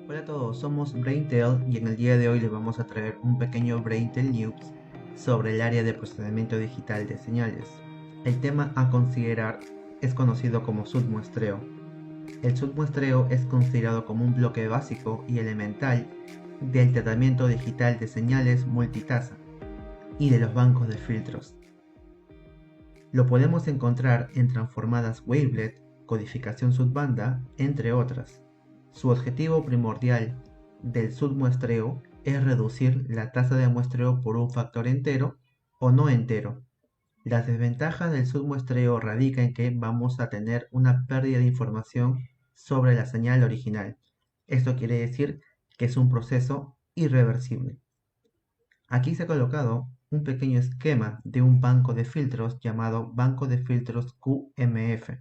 Hola a todos, somos BrainTel y en el día de hoy les vamos a traer un pequeño BrainTel News sobre el área de procesamiento digital de señales. El tema a considerar es conocido como submuestreo. El submuestreo es considerado como un bloque básico y elemental del tratamiento digital de señales multitasa y de los bancos de filtros. Lo podemos encontrar en transformadas wavelet, codificación subbanda, entre otras. Su objetivo primordial del submuestreo es reducir la tasa de muestreo por un factor entero o no entero. Las desventajas del submuestreo radica en que vamos a tener una pérdida de información sobre la señal original. Esto quiere decir que es un proceso irreversible. Aquí se ha colocado un pequeño esquema de un banco de filtros llamado banco de filtros QMF.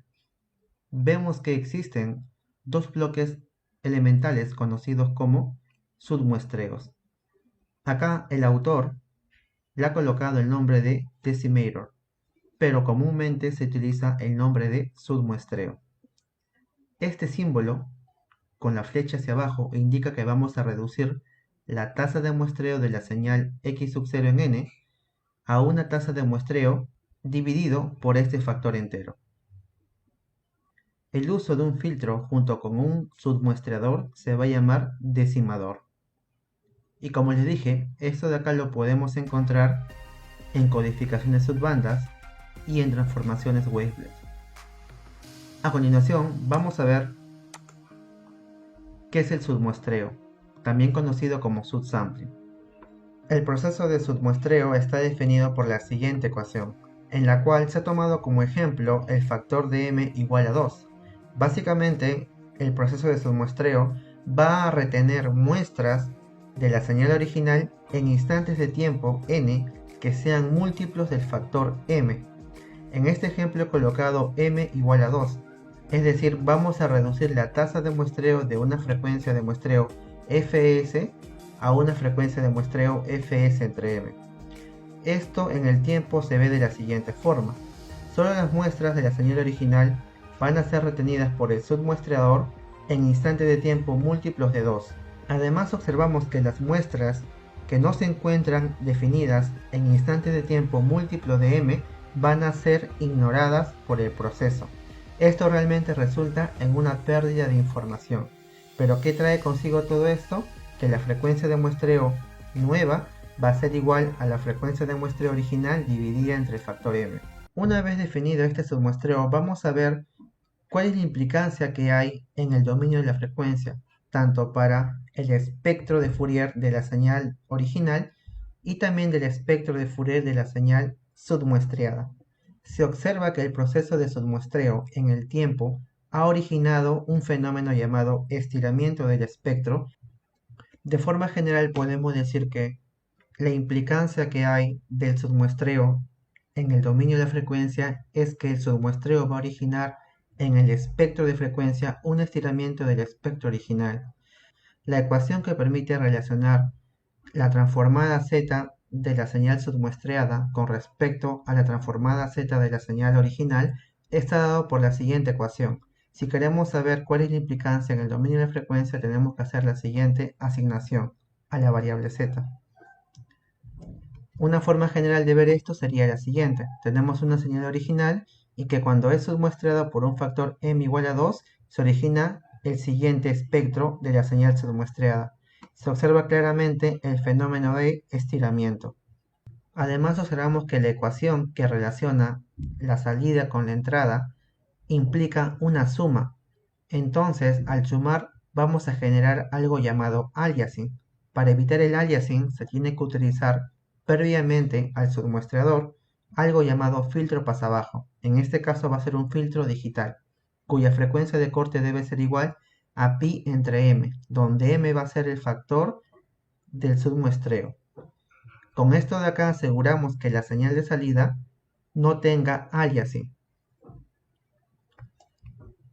Vemos que existen dos bloques elementales conocidos como submuestreos. Acá el autor le ha colocado el nombre de decimator, pero comúnmente se utiliza el nombre de submuestreo. Este símbolo, con la flecha hacia abajo, indica que vamos a reducir la tasa de muestreo de la señal x sub 0 en n a una tasa de muestreo dividido por este factor entero. El uso de un filtro junto con un submuestreador se va a llamar decimador. Y como les dije, esto de acá lo podemos encontrar en codificaciones subbandas y en transformaciones wavelet. A continuación vamos a ver qué es el submuestreo, también conocido como subsampling. El proceso de submuestreo está definido por la siguiente ecuación, en la cual se ha tomado como ejemplo el factor de m igual a 2. Básicamente, el proceso de submuestreo va a retener muestras de la señal original en instantes de tiempo n que sean múltiplos del factor m. En este ejemplo he colocado m igual a 2, es decir, vamos a reducir la tasa de muestreo de una frecuencia de muestreo fs a una frecuencia de muestreo fs entre m. Esto en el tiempo se ve de la siguiente forma. Solo las muestras de la señal original van a ser retenidas por el submuestreador en instantes de tiempo múltiplos de 2. Además observamos que las muestras que no se encuentran definidas en instantes de tiempo múltiplos de m van a ser ignoradas por el proceso. Esto realmente resulta en una pérdida de información. ¿Pero qué trae consigo todo esto? Que la frecuencia de muestreo nueva va a ser igual a la frecuencia de muestreo original dividida entre el factor m. Una vez definido este submuestreo, vamos a ver cuál es la implicancia que hay en el dominio de la frecuencia, tanto para el espectro de Fourier de la señal original y también del espectro de Fourier de la señal submuestreada. Se observa que el proceso de submuestreo en el tiempo ha originado un fenómeno llamado estiramiento del espectro. De forma general podemos decir que la implicancia que hay del submuestreo en el dominio de la frecuencia es que el submuestreo va a originar en el espectro de frecuencia un estiramiento del espectro original. La ecuación que permite relacionar la transformada z de la señal submuestreada con respecto a la transformada z de la señal original está dado por la siguiente ecuación. Si queremos saber cuál es la implicancia en el dominio de frecuencia, tenemos que hacer la siguiente asignación a la variable z. Una forma general de ver esto sería la siguiente. Tenemos una señal original y que cuando es submuestreada por un factor m igual a 2, se origina el siguiente espectro de la señal submuestreada. Se observa claramente el fenómeno de estiramiento. Además observamos que la ecuación que relaciona la salida con la entrada implica una suma. Entonces, al sumar, vamos a generar algo llamado aliasing. Para evitar el aliasing, se tiene que utilizar previamente al submuestreador algo llamado filtro pasabajo. En este caso va a ser un filtro digital, cuya frecuencia de corte debe ser igual a pi entre m, donde m va a ser el factor del submuestreo. Con esto de acá aseguramos que la señal de salida no tenga aliasing.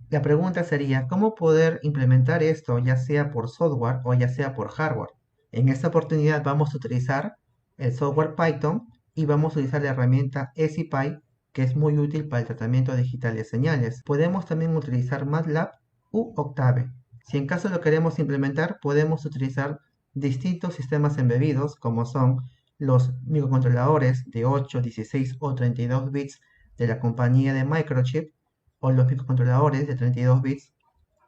La pregunta sería, ¿cómo poder implementar esto ya sea por software o ya sea por hardware? En esta oportunidad vamos a utilizar el software Python y vamos a utilizar la herramienta EasyPy, que es muy útil para el tratamiento digital de señales. Podemos también utilizar MATLAB u Octave. Si en caso lo queremos implementar, podemos utilizar distintos sistemas embebidos como son los microcontroladores de 8, 16 o 32 bits de la compañía de Microchip o los microcontroladores de 32 bits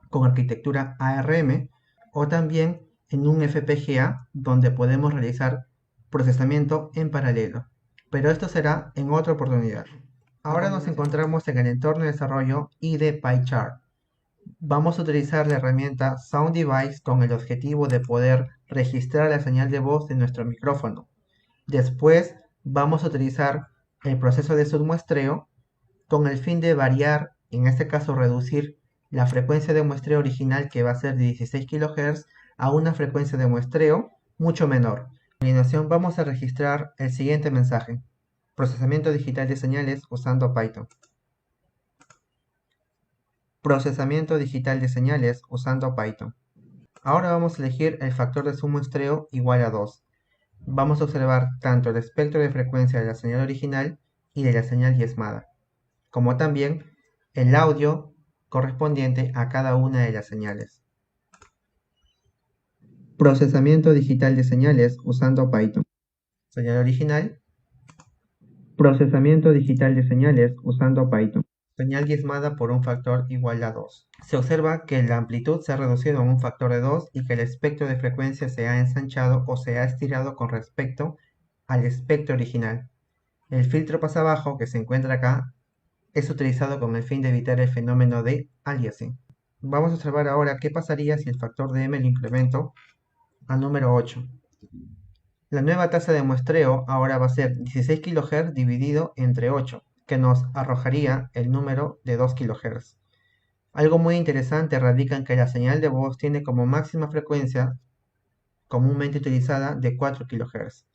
con arquitectura ARM o también en un FPGA donde podemos realizar procesamiento en paralelo. Pero esto será en otra oportunidad. Ahora nos encontramos en el entorno de desarrollo IDE PyChart. Vamos a utilizar la herramienta Sound Device con el objetivo de poder registrar la señal de voz de nuestro micrófono. Después vamos a utilizar el proceso de submuestreo con el fin de variar, en este caso reducir la frecuencia de muestreo original, que va a ser de 16 kHz, a una frecuencia de muestreo mucho menor. A continuación vamos a registrar el siguiente mensaje: procesamiento digital de señales usando Python. Procesamiento digital de señales usando Python. Ahora vamos a elegir el factor de submuestreo igual a 2. Vamos a observar tanto el espectro de frecuencia de la señal original y de la señal diezmada, como también el audio correspondiente a cada una de las señales. Procesamiento digital de señales usando Python. Señal original. Procesamiento digital de señales usando Python. Señal diezmada por un factor igual a 2. Se observa que la amplitud se ha reducido en un factor de 2 y que el espectro de frecuencia se ha ensanchado o se ha estirado con respecto al espectro original. El filtro pasabajo que se encuentra acá es utilizado con el fin de evitar el fenómeno de aliasing. Vamos a observar ahora qué pasaría si el factor de m lo incremento a número 8. La nueva tasa de muestreo ahora va a ser 16 kHz dividido entre 8, que nos arrojaría el número de 2 kHz. Algo muy interesante radica en que la señal de voz tiene como máxima frecuencia comúnmente utilizada de 4 kHz.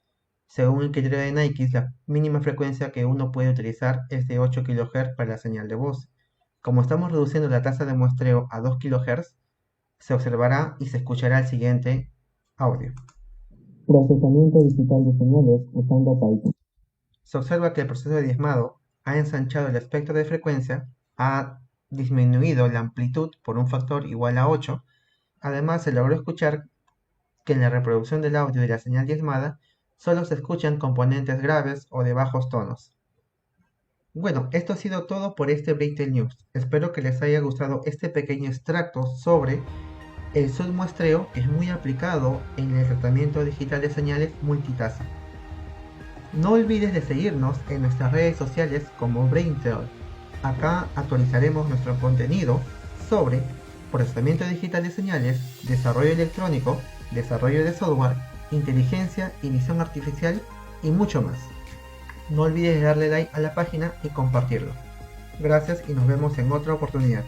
Según el criterio de Nyquist, la mínima frecuencia que uno puede utilizar es de 8 kHz para la señal de voz. Como estamos reduciendo la tasa de muestreo a 2 kHz, se observará y se escuchará el siguiente audio. Procesamiento digital de señales usando Python. Se observa que el proceso de diezmado ha ensanchado el espectro de frecuencia, ha disminuido la amplitud por un factor igual a 8. Además, se logró escuchar que en la reproducción del audio de la señal diezmada solo se escuchan componentes graves o de bajos tonos. Bueno, esto ha sido todo por este Breaktel News. Espero que les haya gustado este pequeño extracto sobre el submuestreo, que es muy aplicado en el tratamiento digital de señales multitasa. No olvides de seguirnos en nuestras redes sociales como Breaktel. Acá actualizaremos nuestro contenido sobre procesamiento digital de señales, desarrollo electrónico, desarrollo de software, inteligencia y visión artificial y mucho más. No olvides darle like a la página y compartirlo. Gracias y nos vemos en otra oportunidad.